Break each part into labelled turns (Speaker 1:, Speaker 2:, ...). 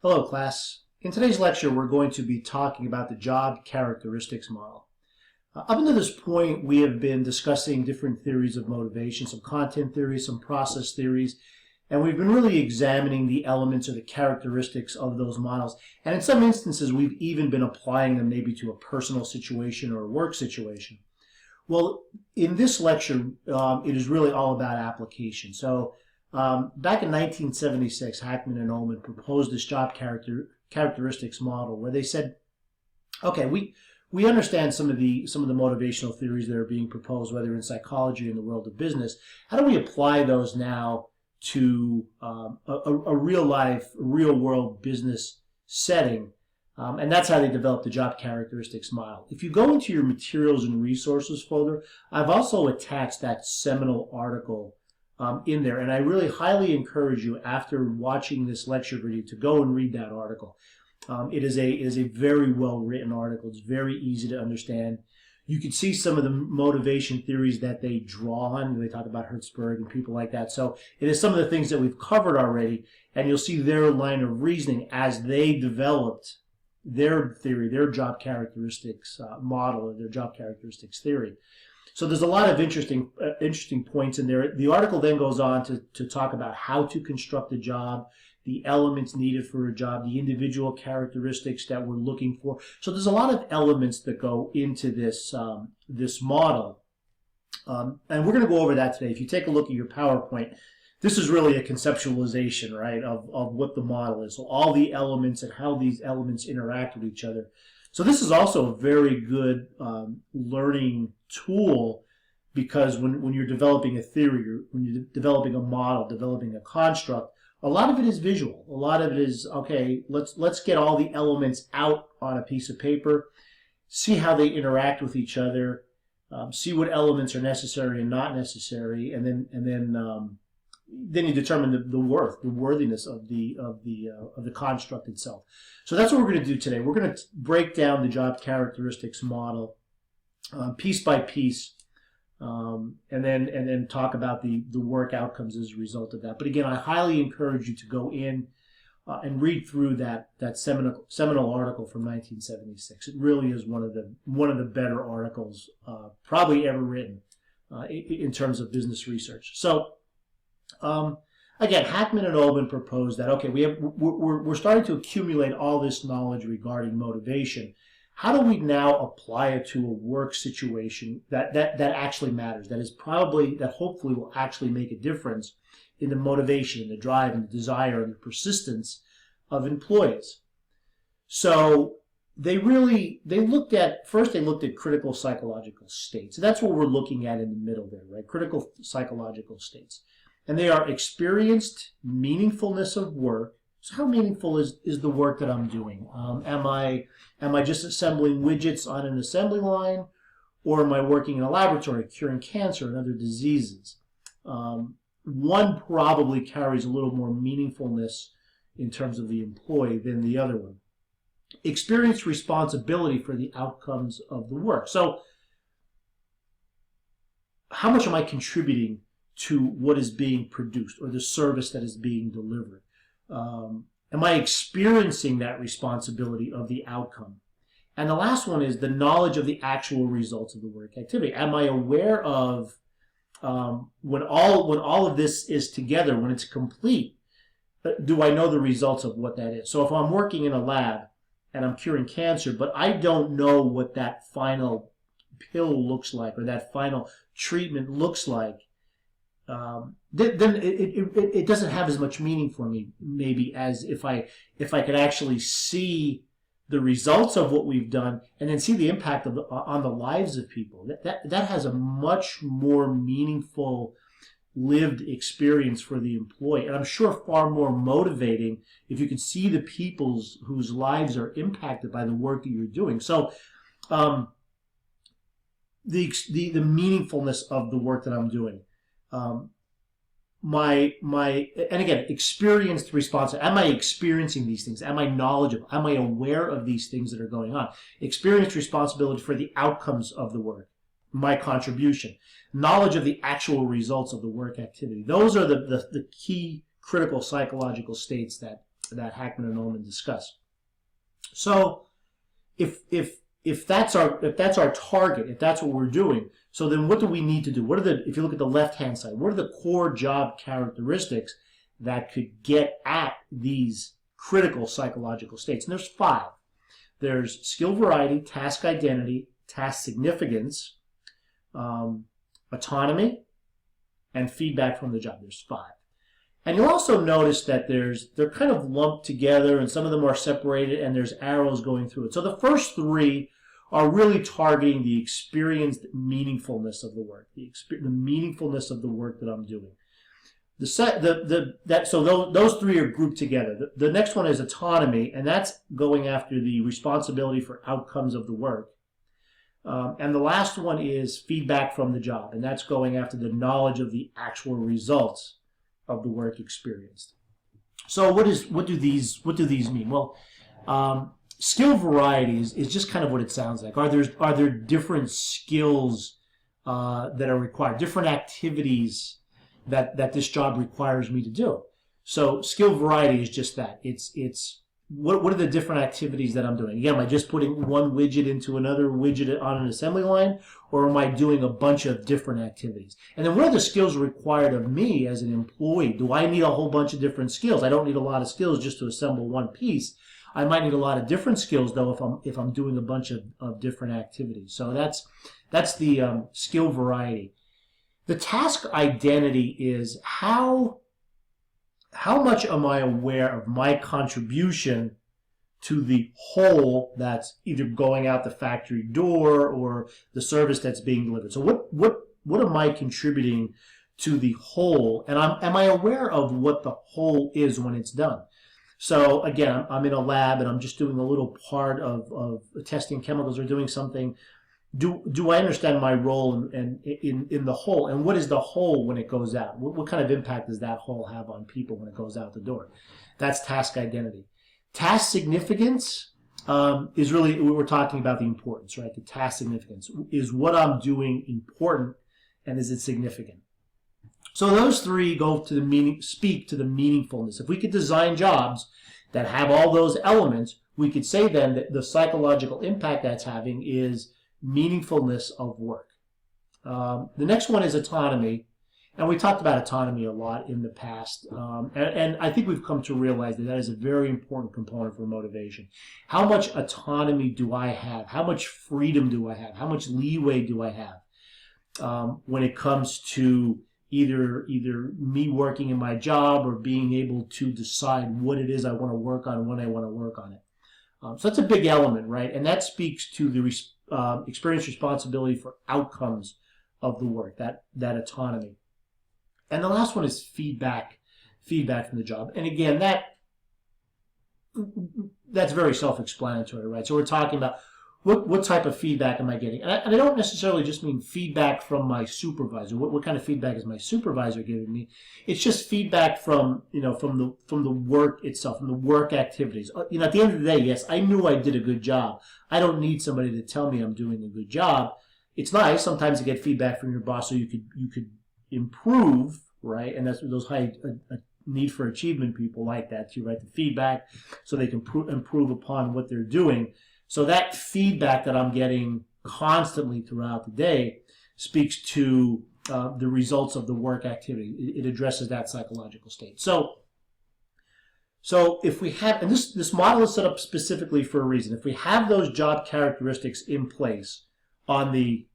Speaker 1: Hello, class. In today's lecture, we're going to be talking about the job characteristics model. Up until this point, we have been discussing different theories of motivation, some content theories, some process theories, and we've been really examining the elements or the characteristics of those models. And in some instances, we've even been applying them maybe to a personal situation or a work situation. Well, in this lecture, it is really all about application. So back in 1976, Hackman and Ullman proposed this job characteristics model where they said, okay, we understand some of the motivational theories that are being proposed, whether in psychology or in the world of business. How do we apply those now to a real life, real world business setting? And that's how they developed the job characteristics model. If you go into your materials and resources folder, I've also attached that seminal article in there, and I really highly encourage you, after watching this lecture video, to go and read that article. It is a very well written article. It's very easy to understand. You can see some of the motivation theories that they draw on. They talk about Hertzberg and people like that. So it is some of the things that we've covered already, and you'll see their line of reasoning as they developed their theory, their job characteristics model, or their job characteristics theory. So there's a lot of interesting points in there. The article then goes on to talk about how to construct a job, the elements needed for a job, the individual characteristics that we're looking for. So there's a lot of elements that go into this this model, and we're going to go over that today. If you take a look at your PowerPoint, this is really a conceptualization, right, of what the model is. So all the elements and how these elements interact with each other. So this is also a very good learning tool, because when you're developing a theory, when you're developing a model, developing a construct, a lot of it is visual. A lot of it is, okay, let's get all the elements out on a piece of paper, see how they interact with each other, see what elements are necessary and not necessary, and then you determine the worthiness of the construct itself. So that's what we're going to do today. We're going to break down the job characteristics model piece by piece, and then talk about the work outcomes as a result of that. But again, I highly encourage you to go in and read through that seminal article from 1976. It really is one of the better articles probably ever written in terms of business research. So again, Hackman and Ullman proposed that, okay, we're starting to accumulate all this knowledge regarding motivation. How do we now apply it to a work situation that actually matters, that hopefully will actually make a difference in the motivation and the drive and the desire and the persistence of employees? So they looked at critical psychological states. And that's what we're looking at in the middle there, right? Critical psychological states. And they are experienced meaningfulness of work. So how meaningful is the work that I'm doing? Am I just assembling widgets on an assembly line, or am I working in a laboratory curing cancer and other diseases? One probably carries a little more meaningfulness in terms of the employee than the other one. Experience responsibility for the outcomes of the work. So how much am I contributing to what is being produced or the service that is being delivered? Am I experiencing that responsibility of the outcome? And the last one is the knowledge of the actual results of the work activity. Am I aware of when all of this is together, when it's complete, do I know the results of what that is? So if I'm working in a lab and I'm curing cancer, but I don't know what that final pill looks like or that final treatment looks like, then it doesn't have as much meaning for me, maybe, as if I could actually see the results of what we've done and then see the impact on the lives of people. That has a much more meaningful lived experience for the employee, and I'm sure far more motivating if you can see the people whose lives are impacted by the work that you're doing. So the meaningfulness of the work that I'm doing. And again, experienced response. Am I experiencing these things? Am I knowledgeable? Am I aware of these things that are going on? Experienced responsibility for the outcomes of the work, my contribution. Knowledge of the actual results of the work activity. Those are the key critical psychological states that that Hackman and Ullman discuss. So if that's our target, if that's what we're doing, so then what do we need to do? If you look at the left-hand side, what are the core job characteristics that could get at these critical psychological states? And there's 5. There's skill variety, task identity, task significance, autonomy, and feedback from the job. There's 5. And you'll also notice that they're kind of lumped together, and some of them are separated, and there's arrows going through it. So the first 3 are really targeting the experienced meaningfulness of the work, the meaningfulness of the work that I'm doing. So those 3 are grouped together. The next one is autonomy, and that's going after the responsibility for outcomes of the work. And the last one is feedback from the job, and that's going after the knowledge of the actual results of the work experienced. So what do these mean? Well, skill varieties is just kind of what it sounds like. Are there different skills that are required, different activities that this job requires me to do? So skill variety is just that. It's what are the different activities that I'm doing? Again, am I just putting one widget into another widget on an assembly line, or am I doing a bunch of different activities? And then what are the skills required of me as an employee? Do I need a whole bunch of different skills? I don't need a lot of skills just to assemble one piece. I might need a lot of different skills, though, if I'm doing a bunch of different activities. So that's the skill variety. The task identity is how much am I aware of my contribution to the whole that's either going out the factory door or the service that's being delivered. So what am I contributing to the whole? And am I aware of what the whole is when it's done? So again, I'm in a lab and I'm just doing a little part of testing chemicals or doing something. Do I understand my role in the whole? And what is the whole when it goes out? What kind of impact does that whole have on people when it goes out the door? That's task identity. Task significance is really, we're talking about the importance, right? The task significance. Is what I'm doing important, and is it significant? So those 3 go to the meaning, speak to the meaningfulness. If we could design jobs that have all those elements, we could say then that the psychological impact that's having is meaningfulness of work. The next one is autonomy, and we talked about autonomy a lot in the past, and I think we've come to realize that is a very important component for motivation. How much autonomy do I have? How much freedom do I have? How much leeway do I have when it comes to either me working in my job or being able to decide what it is I want to work on and when I want to work on it? So that's a big element, right? And that speaks to the experience responsibility for outcomes of the work, that autonomy. And the last one is feedback from the job. And again, that's very self-explanatory, right? So we're talking about what type of feedback am I getting? And I don't necessarily just mean feedback from my supervisor. What kind of feedback is my supervisor giving me? It's just feedback from the work itself, from the work activities. At the end of the day, yes, I knew I did a good job. I don't need somebody to tell me I'm doing a good job. It's nice sometimes to get feedback from your boss so you could improve, right? And that's those high need for achievement people like that too, right? The feedback so they can improve upon what they're doing. So that feedback that I'm getting constantly throughout the day speaks to the results of the work activity. It addresses that psychological state. So if we have, and this model is set up specifically for a reason, if we have those job characteristics in place on the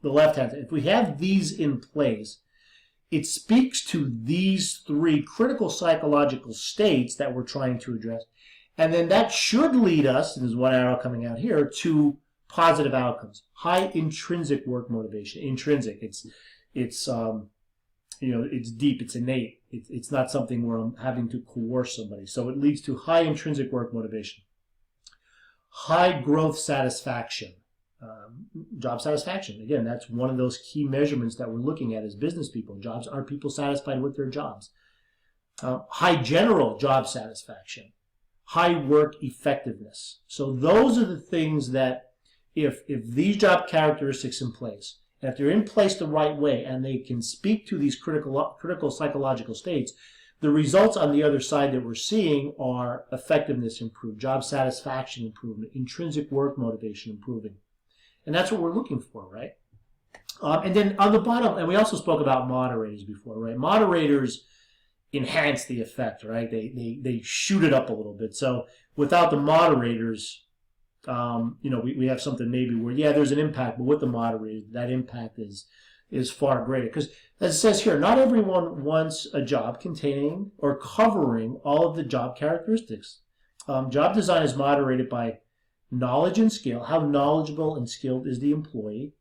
Speaker 1: left-hand side, if we have these in place, it speaks to these 3 critical psychological states that we're trying to address. And then that should lead us, and there's one arrow coming out here, to positive outcomes. High intrinsic work motivation. Intrinsic, it's deep, it's innate. It's not something where I'm having to coerce somebody. So it leads to high intrinsic work motivation. High growth satisfaction. Job satisfaction. Again, that's one of those key measurements that we're looking at as business people. Jobs, are people satisfied with their jobs? High general job satisfaction. High work effectiveness. So those are the things that if these job characteristics in place, and if they're in place the right way and they can speak to these critical psychological states, The results on the other side that we're seeing are effectiveness improved, job satisfaction improvement, intrinsic work motivation improving. And that's what we're looking for, right? And then on the bottom, and we also spoke about moderators before, right? Moderators enhance the effect, right? They shoot it up a little bit. So without the moderators, we have something maybe where, yeah, there's an impact, but with the moderators, that impact is far greater. Because as it says here, not everyone wants a job containing or covering all of the job characteristics. Job design is moderated by knowledge and skill. How knowledgeable and skilled is the employee?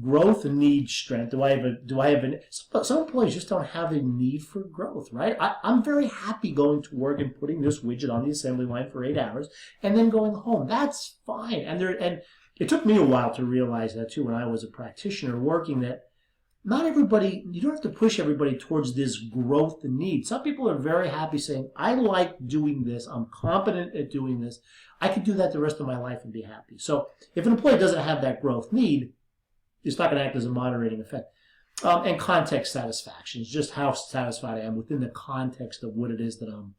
Speaker 1: Growth needs strength. Some employees just don't have a need for growth, right? I'm very happy going to work and putting this widget on the assembly line for 8 hours and then going home. That's fine. And it took me a while to realize that too when I was a practitioner working, that not everybody, you don't have to push everybody towards this growth need. Some people are very happy saying, I like doing this, I'm competent at doing this, I could do that the rest of my life and be happy. So if an employee doesn't have that growth need, it's not going to act as a moderating effect. And context satisfaction is just how satisfied I am within the context of what it is that I'm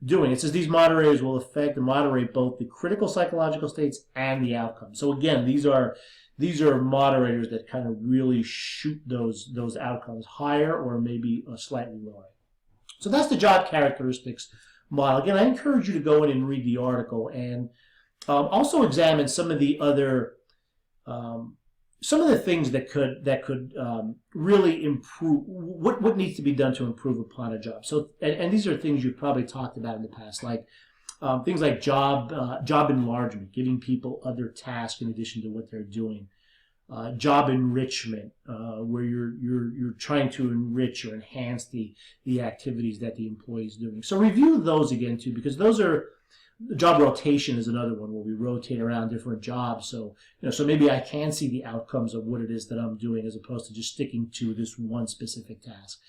Speaker 1: doing. It says these moderators will affect and moderate both the critical psychological states and the outcomes. So again, these are moderators that kind of really shoot those outcomes higher or maybe slightly lower. So that's the job characteristics model. Again, I encourage you to go in and read the article and also examine some of the other some of the things that could really improve what needs to be done to improve upon a job. So, and these are things you've probably talked about in the past, like things like job enlargement, giving people other tasks in addition to what they're doing. Job enrichment, where you're trying to enrich or enhance the activities that the employee is doing. So review those again too, because those are. Job rotation is another one where we rotate around different jobs. So, so maybe I can see the outcomes of what it is that I'm doing as opposed to just sticking to this one specific task.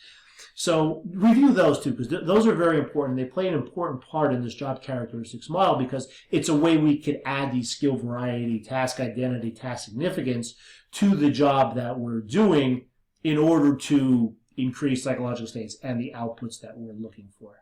Speaker 1: So review those too, because those are very important. They play an important part in this job characteristics model because it's a way we could add the skill variety, task identity, task significance to the job that we're doing in order to increase psychological states and the outputs that we're looking for.